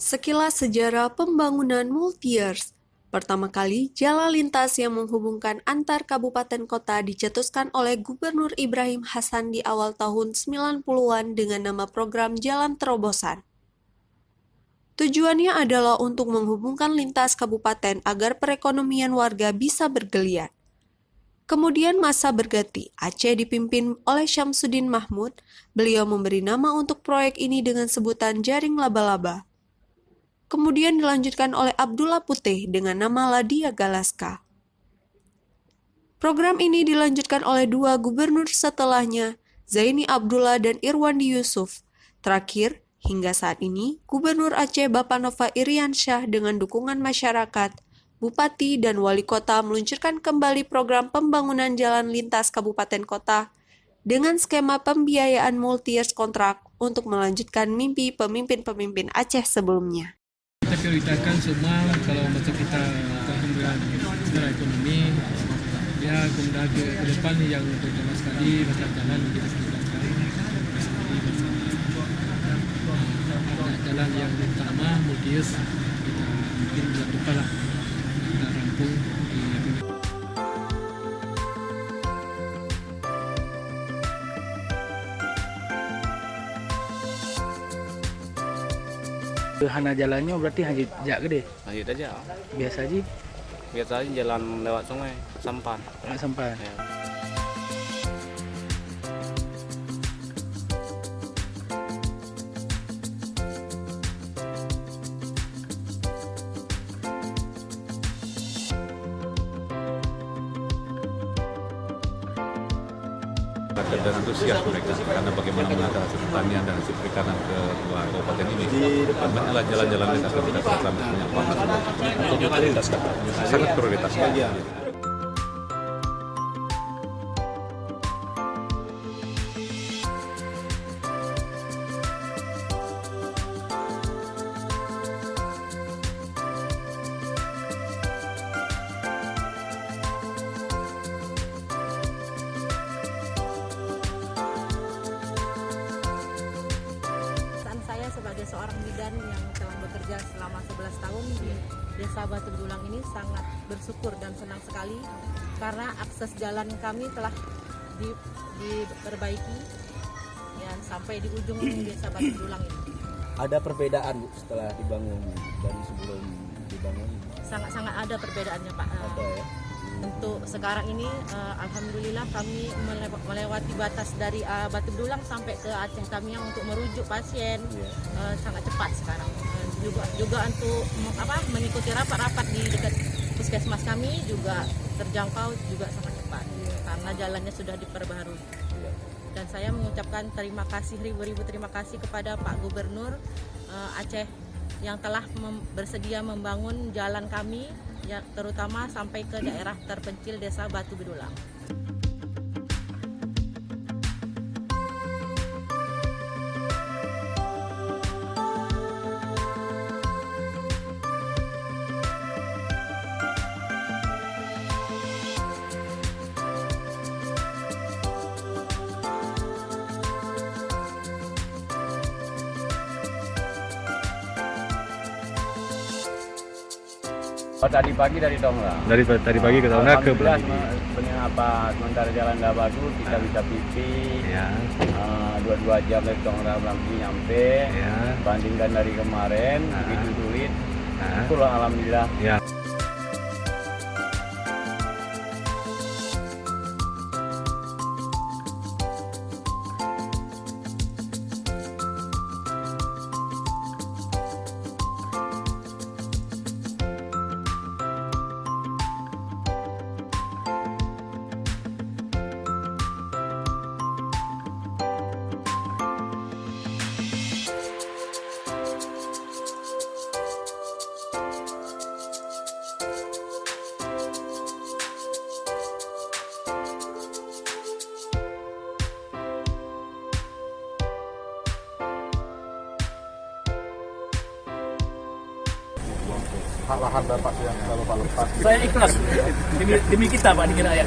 Sekilas sejarah pembangunan multi-years. Pertama kali, jalan lintas yang menghubungkan antar kabupaten kota dicetuskan oleh Gubernur Ibrahim Hasan di awal tahun 90-an dengan nama program Jalan Terobosan. Tujuannya adalah untuk menghubungkan lintas kabupaten agar perekonomian warga bisa bergeliat. Kemudian masa berganti, Aceh dipimpin oleh Syamsuddin Mahmud. Beliau memberi nama untuk proyek ini dengan sebutan Jaring Laba-Laba. Kemudian dilanjutkan oleh Abdullah Putih dengan nama Ladia Galaska. Program ini dilanjutkan oleh dua gubernur setelahnya, Zaini Abdullah dan Irwandi Yusuf. Terakhir, hingga saat ini, Gubernur Aceh Bapak Nova Iriansyah dengan dukungan masyarakat, Bupati dan Wali Kota meluncurkan kembali program pembangunan jalan lintas kabupaten kota dengan skema pembiayaan multi-years kontrak untuk melanjutkan mimpi pemimpin-pemimpin Aceh sebelumnya. Kita prioritaskan semua kalau macam kita perkembangan secara ekonomi ya kemudian ke depan yang pertama sekali macam jalan kita prioritaskan ada jalan yang utama multi-years kita mungkin lakukan lah kita rampung Hana jalannya berarti hanya jak gede. Lanjut aja. Biasa aja. Biasa aja jalan lewat sungai, sampan. Nggak sampai. Ya. Dan antusias mereka karena bagaimana menata hasil pertanian dan hasil perikanan ke dua kabupaten ini. Banyaklah jalan-jalan yang akan kita selesaikan banyak banget. Sangat prioritas. Sebagai seorang bidan yang telah bekerja selama 11 tahun di Desa Batu Bedulang ini sangat bersyukur dan senang sekali karena akses jalan kami telah diperbaiki ya, sampai di ujung Desa Batu Bedulang ini. Ada perbedaan Bu setelah dibangun dari sebelum dibangun? Sangat-sangat ada perbedaannya Pak. Ada ya. Untuk sekarang ini alhamdulillah kami melewati batas dari Batu Bedulang sampai ke Aceh Tamiang untuk merujuk pasien sangat cepat sekarang. Juga untuk mengikuti rapat-rapat di dekat puskesmas kami juga terjangkau juga sangat cepat karena jalannya sudah diperbaharui. Dan saya mengucapkan terima kasih ribu-ribu terima kasih kepada Pak Gubernur Aceh yang telah bersedia membangun jalan kami ya, terutama sampai ke daerah terpencil Desa Batu Bedulang. Oh, tadi pagi dari Tongra. Dari tadi pagi ke Tongra ke Belandi. Sebenarnya sementara jalan nggak bagus, kita bisa pipi. Ya. 2 jam dari Tongra Belandi nyampe. Ya. Bandingkan dari kemarin, begitu sulit. Syukur alhamdulillah. Ya. Hak lahan Bapak yang selalu Pak lepas. Saya ikhlas demi kita Pak, demi rakyat.